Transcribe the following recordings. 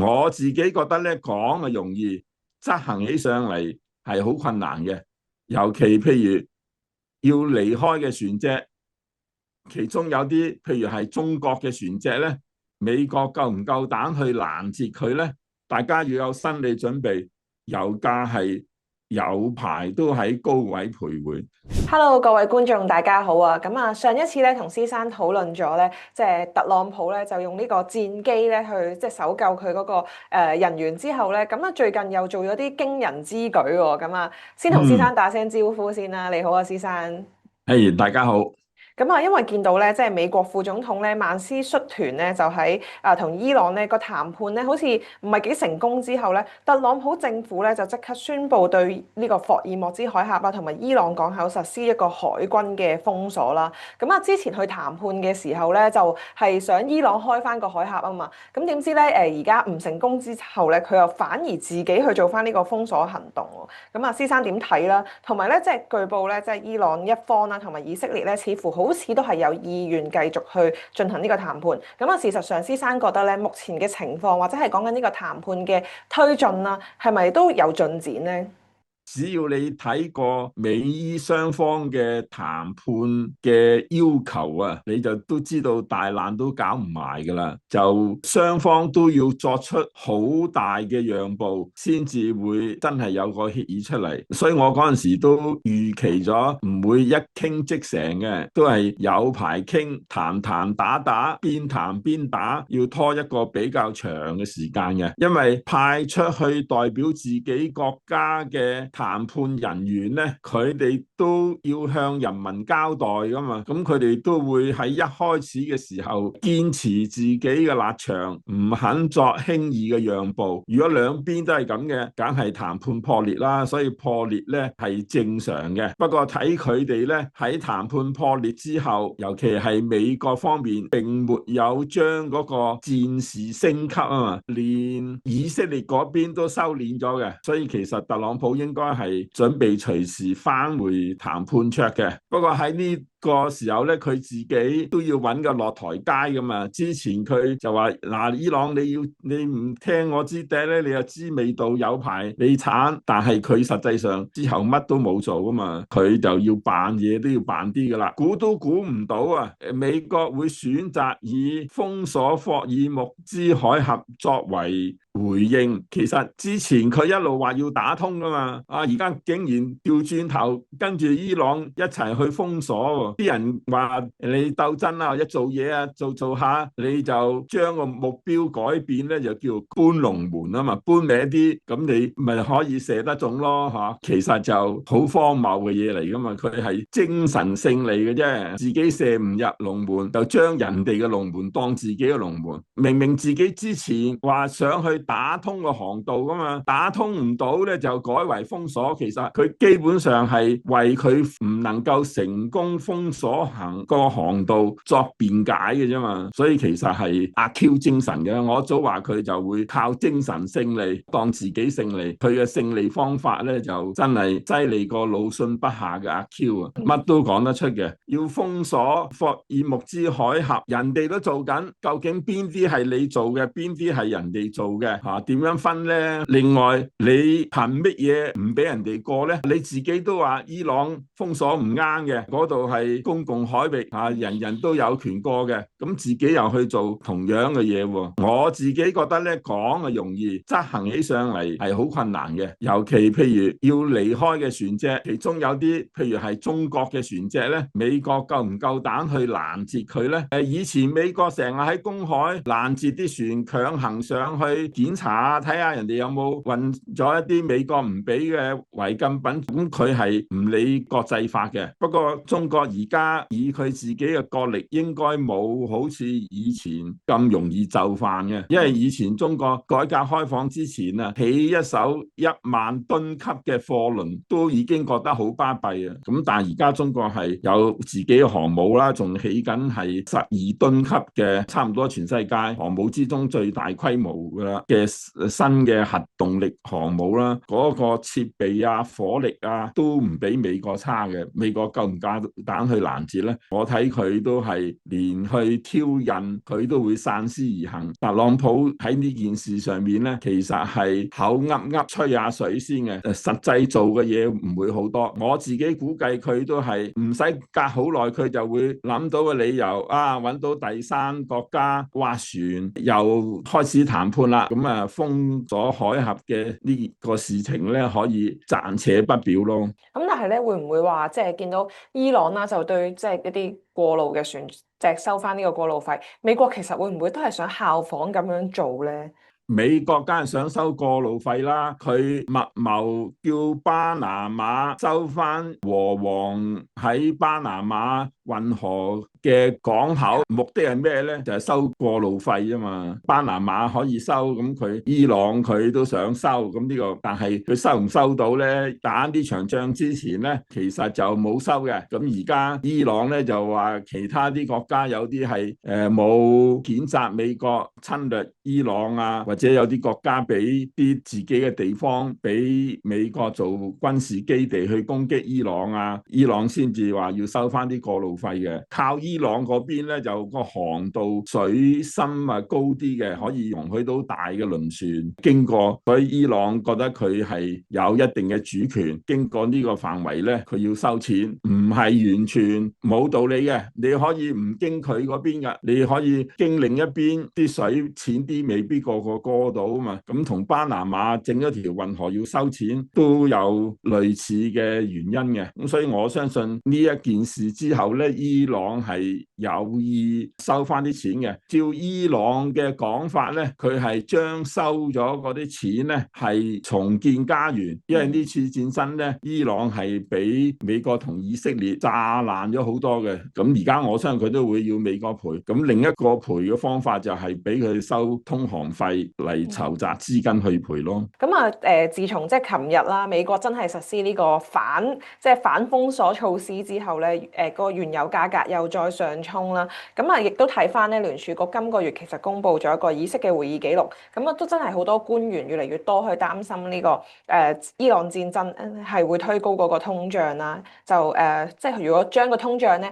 我自己覺得咧，講係容易，執行起上嚟係好困難嘅。尤其譬如要離開嘅船隻，其中有啲譬如係中國嘅船隻咧，美國夠唔夠膽去攔截佢咧？大家要有心理準備，油價係有排都喺高位徘徊。Hello，各位觀眾，大家好啊！上一次咧同施生討論咗咧，即係特朗普咧就用呢個戰機咧去即係搜救佢嗰個人員之後咧，最近又做咗啲驚人之舉喎！先同施生打聲招呼先啦，你好啊，施生。大家好。因為見到咧，即係美國副總統咧，曼斯率團咧，就喺同伊朗咧個談判咧，好似唔係幾成功之後咧，特朗普政府咧就即刻宣布對呢個霍爾木茲海峽啊，同埋伊朗港口實施一個海軍嘅封鎖啦。之前去談判嘅時候咧，就係想伊朗開翻個海峽啊嘛。咁點知咧而家唔成功之後咧，佢又反而自己去做翻呢個封鎖行動喎。施生點睇啦？同埋咧，即係據報咧，即係伊朗一方啦，同埋以色列咧，似乎好似都係有意願繼續去進行呢個談判。事實上，施生覺得咧，目前嘅情況或者係講緊呢個談判嘅推進啦，係咪都有進展呢？只要你睇過美伊雙方嘅談判嘅要求啊，你就都知道大難都搞唔埋噶啦，就雙方都要作出好大嘅讓步，先至會真係有個協議出嚟。所以我嗰陣時都預期咗唔會一傾即成嘅，都係有排傾，談談打打，邊談邊打，要拖一個比較長嘅時間嘅，因為派出去代表自己國家嘅談判人員咧，佢哋都要向人民交代噶嘛，咁佢哋都會喺一開始嘅時候堅持自己嘅立場，唔肯作輕易嘅讓步。如果兩邊都係咁嘅，梗係談判破裂啦，所以破裂咧係正常嘅。不過睇佢哋咧喺談判破裂之後，尤其係美國方面並沒有將嗰個戰事升級啊嘛，連以色列嗰邊都收斂咗嘅，所以其實特朗普應該係準備隨時返回談判桌嘅。不過喺呢個時候咧，佢自己都要揾個落台階噶嘛。之前佢就話嗱，伊朗你唔聽我支笛咧，你又知味道有排你慘。但係佢實際上之後乜都冇做噶嘛，佢就要扮嘢都要扮啲噶啦。估都估唔到啊，美國會選擇以封鎖霍爾木茲海峽作為回應。其實之前佢一路話要打通噶嘛，而家竟然調轉頭跟住伊朗一齊去封鎖。啲人話你鬥爭啊，一做嘢啊，做下你就將個目標改變咧，就叫搬龍門啊嘛，搬歪啲，咁你咪可以射得中咯吓。其實就好荒謬嘅嘢嚟噶嘛，佢係精神勝利嘅啫，自己射唔入龍門，就將人哋嘅龍門當自己嘅龍門。明明自己之前話想去打通個航道噶嘛，打通唔到咧就改為封鎖。其實佢基本上係為佢唔能夠成功封鎖個航道作辯解嘅啫嘛，所以其實係阿 Q 精神嘅。我早話佢就會靠精神勝利，當自己勝利。佢嘅勝利方法咧就真係犀利過魯迅筆下嘅阿 Q 啊，乜都講得出嘅。要封鎖霍爾木茲海峽，人哋都做緊，究竟邊啲係你做嘅，邊啲係人哋做嘅？點樣分呢？另外，你憑乜嘢唔俾人哋過呢？你自己都話伊朗封鎖唔啱嘅，嗰度係公共海域，人人都有權過嘅，咁自己又去做同樣嘅嘢喎。我自己覺得咧，講係容易，執行起上嚟係好困難嘅。尤其譬如要離開嘅船隻，其中有啲譬如係中國嘅船隻咧，美國夠唔夠膽去攔截佢咧？以前美國成日喺公海攔截啲船，強行上去檢查睇下人哋有冇運咗一啲美國唔俾嘅違禁品，咁佢係唔理國際法嘅。不過中國而家以佢自己嘅國力，應該冇好似以前咁容易就範嘅，因為以前中國改革開放之前啊，起一艘10000噸級嘅貨輪都已經覺得好巴閉啊。咁但係而家中國係有自己嘅航母啦，仲起緊係12噸級嘅，差唔多全世界航母之中最大規模噶啦嘅新嘅核動力航母啦，嗰個設備啊、火力啊都唔比美國差嘅。美國夠唔夠膽去攔截咧？我睇佢都係連去挑釁佢都會三思而行。特朗普喺呢件事上面咧，其實係口噏噏吹下水先嘅，實際做嘅嘢唔會好多。我自己估計佢都係唔使隔好耐，佢就會諗到個理由啊，揾到第三國家划船，又開始談判啦。咁啊，封咗海峽嘅呢個事情咧，可以暫且不表咯。咁但係咧，會唔會話即係見到伊朗啦，就對即係一啲過路嘅船隻收翻呢個過路費？美國其實會唔會都係想效仿咁樣做咧？美國梗係想收過路費啦，佢密謀叫巴拿馬收翻和黃喺巴拿馬運河嘅港口，目的係咩呢？就係收過路費啊嘛。巴拿馬可以收，咁佢伊朗佢都想收，咁呢個但係佢收唔收到呢？打呢場仗之前呢，其實就冇收嘅。咁而家伊朗呢就話其他啲國家有啲係冇譴責美國侵略伊朗啊，或者有啲國家俾啲自己嘅地方俾美國做軍事基地去攻擊伊朗啊，伊朗先至話要收翻啲過路費嘅。靠伊朗嗰邊咧就個航道水深啊高啲嘅，可以容許到大嘅輪船經過，所以伊朗覺得佢係有一定嘅主權，經過呢個範圍咧佢要收錢，唔係完全冇道理嘅。你可以唔經佢嗰邊噶，你可以經另一邊，啲水淺啲，未必個個過到啊嘛。咁同巴拿馬整一條運河要收錢都有類似嘅原因嘅。咁所以我相信呢一件事之後咧，伊朗係有意收翻啲錢嘅。照伊朗嘅講法咧，佢係將收咗嗰啲錢咧係重建家園，因為呢次戰爭咧，伊朗係俾美國同以色列炸爛咗好多嘅。咁而家我相信佢都會要美國賠。咁另一個賠嘅方法就係俾佢收通航費嚟籌集資金去賠咯。咁啊自從即係琴日啦，美國真係實施呢個反封鎖措施之後咧，個原油價格又再上衝啦。咁啊，亦都睇翻咧聯儲局今個月其實公布咗一個議息嘅會議記錄，咁啊都真係好多官員越嚟越多去擔心呢個伊朗戰爭係會推高嗰個通脹啦。就即係如果將個通脹咧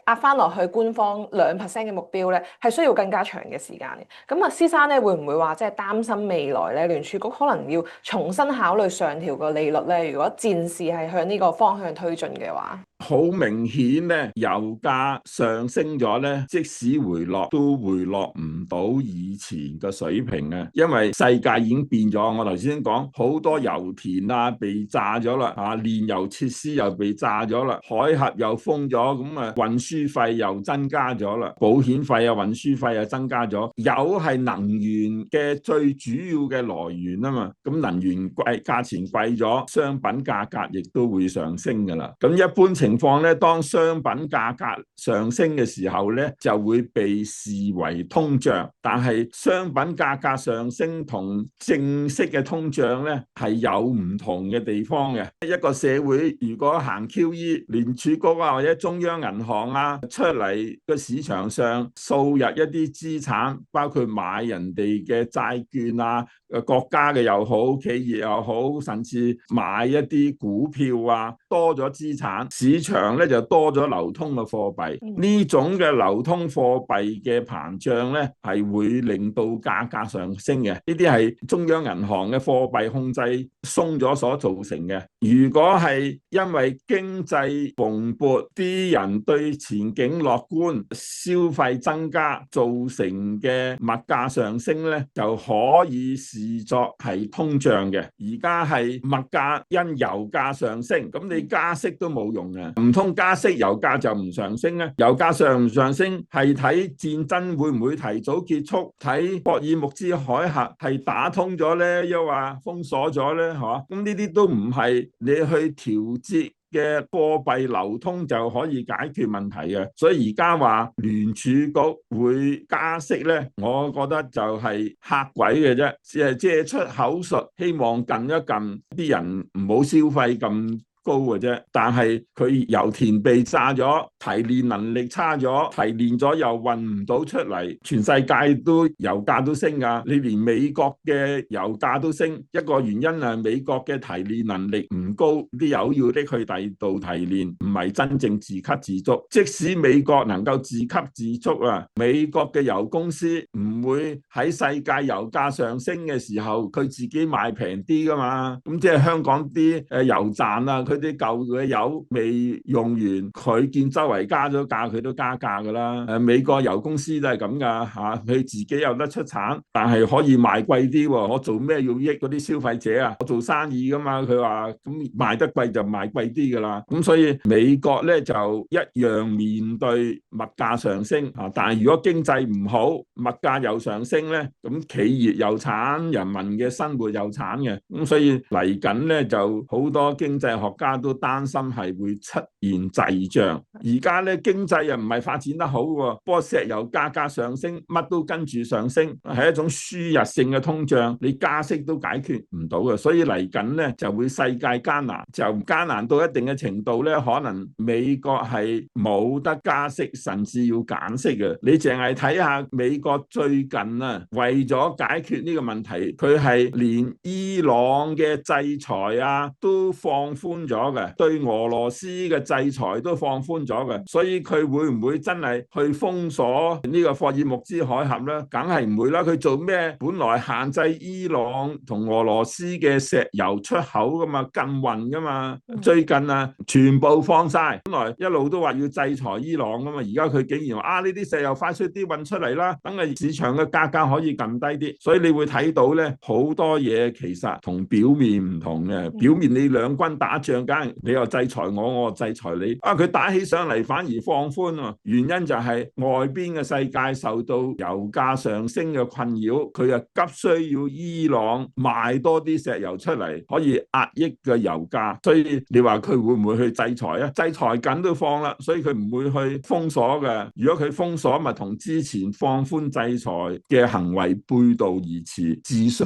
壓翻落去官方2% 嘅目標咧，係需要更加長嘅時間嘅。咁啊，施生咧會唔會話即係擔心未來咧聯儲局可能要重新考慮上調個利率咧？如果戰事係向呢個方向推進嘅話？好明顯咧，油價上升咗咧，即使回落都回落唔到以前嘅水平啊！因為世界已經變咗，我頭先講好多油田啊被炸咗啦，煉油設施又被炸咗啦，海峽又封咗，咁啊運輸費又增加咗啦，保險費啊運輸費又增加咗。油係能源嘅最主要嘅來源啊嘛，咁能源貴，價錢貴咗，商品價格亦都會上升噶啦。咁一般情況咧，當商品價格上升嘅時候咧，就會被視為通脹。但係商品價格上升同正式嘅通脹咧係有唔同嘅地方嘅。一個社會如果行 QE，聯儲局啊或者中央銀行啊出嚟個市場上掃入一啲資產，包括買人哋嘅債券啊，國家嘅又好，企業又好，甚至買一啲股票啊，多咗資產，市場咧就多咗流通嘅貨幣。呢種嘅流通貨幣嘅膨脹咧，係會令到價格上升嘅。呢啲係中央銀行嘅貨幣控制鬆咗所造成嘅。如果係因為經濟蓬勃，啲人對前景樂觀，消費增加造成嘅物價上升咧，就可以視作係通脹嘅。而家係物價因油價上升，咁你加息都冇用嘅，唔通加息油價就唔上升咧？油價上唔上升係睇戰爭會唔會提早結束，睇霍爾木茲海峽係打通咗咧，又話封鎖咗咧，嚇。咁呢啲都唔係你去調節嘅貨幣流通就可以解決問題嘅。所以而家話聯儲局會加息咧，我覺得就係嚇鬼嘅啫，只係借出口術，希望撳一撳啲人唔好消費咁高嘅啫。但係佢油田被炸咗，提煉能力差咗，提煉咗又運唔到出嚟，全世界都油價都升㗎。你連美國嘅油價都升，一個原因係美國嘅提煉能力唔高，啲油要拎去第二度提煉，唔係真正自給自足。即使美國能夠自給自足啊，美國嘅油公司唔會喺世界油價上升嘅時候，佢自己賣平啲㗎嘛。咁即係香港啲油站啊，佢啲舊嘅油未用完，佢見周圍加咗價，佢都加價㗎啦。美國油公司都係咁㗎嚇，佢自己有得出產，但係可以賣貴啲喎。我做咩要益嗰啲消費者啊？我做生意㗎嘛。佢話咁賣得貴就賣貴啲㗎啦。咁所以美國咧就一樣面對物價上升啊，但係如果經濟唔好，物價又上升咧，咁企業又慘，人民嘅生活又慘嘅。咁所以嚟緊咧就好多經濟學家都擔心係會出現滯脹。而家咧經濟又唔係發展得好喎，不過石油價格上升，乜都跟住上升，係一種輸入性嘅通脹，你加息都解決唔到嘅。所以嚟緊咧就會世界艱難，就艱難到一定嘅程度咧，可能美國係冇得加息，甚至要減息嘅。你淨係睇下美國最近啊，為咗解決呢個問題，佢係連伊朗嘅制裁啊都放寬咗嘅，對俄羅斯嘅制裁都放寬咗嘅。所以佢會唔會真係去封鎖呢個霍爾木茲海峽咧？梗係唔會啦。佢做咩？本來限制伊朗同俄羅斯嘅石油出口噶嘛，禁運噶嘛。最近啊，全部放晒。本來一路都話要制裁伊朗噶嘛，而家佢竟然話呢啲石油快速啲運出嚟啦，等係市場嘅價格可以撳低啲。所以你會睇到咧，好多嘢其實同表面唔同嘅。表面你兩軍打仗，梗係你又制裁我，我又制裁你。佢打起上嚟反而放寬喎，原因就係外邊嘅世界受到油價上升嘅困擾，佢又急需要伊朗賣多啲石油出嚟，可以壓抑嘅油價。所以你話佢會唔會去制裁啊？制裁緊都放啦，所以佢唔會去封鎖嘅。如果佢封鎖，咪同之前放寬制裁嘅行為背道而馳，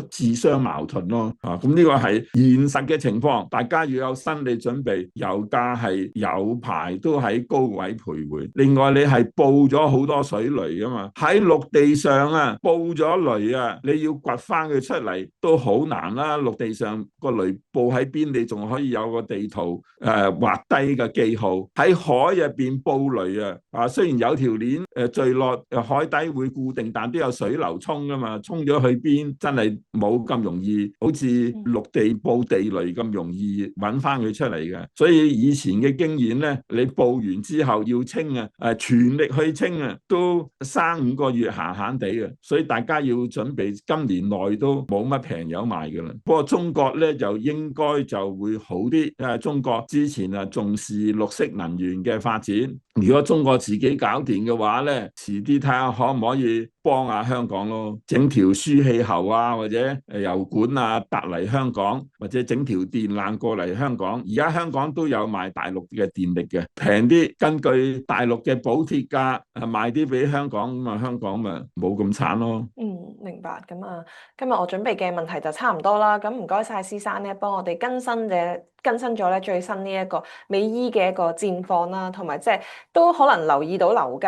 自相矛盾咯。咁呢個係現實嘅情況，大家要有心理準備。油價係有排都喺高位徘徊。另外你係佈咗好多水雷啊嘛，喺陸地上啊佈咗雷啊，你要掘翻佢出嚟都好難啦。陸地上個雷佈喺邊，你仲可以有個地圖畫低嘅記號。喺海入邊佈雷啊，雖然有條鏈墜落海底會固定，但都有水流沖噶嘛，沖咗去邊真係冇咁容易，好似陸地佈地雷咁容易揾翻佢出嚟嘅。所以以前嘅經驗咧，你佈完之後要清啊，全力去清啊，都3-5個月閒閒地嘅。所以大家要準備今年內都冇乜平油賣噶啦。不過中國咧就應該就會好啲，中國之前重視綠色能源嘅發展。如果中國自己搞掂嘅話咧，遲啲睇下可唔可以幫下香港咯，整條輸氣喉啊，或者油管啊搭嚟香港，或者整條電纜過嚟香港。而家香港都有賣大陸嘅電力嘅，平啲，根據大陸嘅補貼價賣啲俾香港，咁香港咪冇咁慘咯。明白。咁今日我準備嘅問題就差唔多啦。咁唔該晒施生咧，幫我哋更新咗咧最新呢一個美伊嘅一個戰況啦，同埋即係都可能留意到油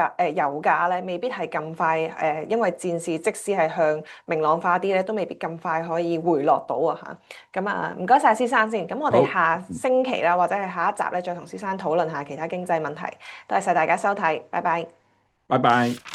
價咧未必係咁快因為戰事即使係向明朗化啲咧，都未必咁快可以回落到啊嚇。咁唔該晒施生先。咁我哋下星期啦，或者係下一集咧，再同施生討論下其他經濟問題。多謝大家收睇，拜拜。拜拜。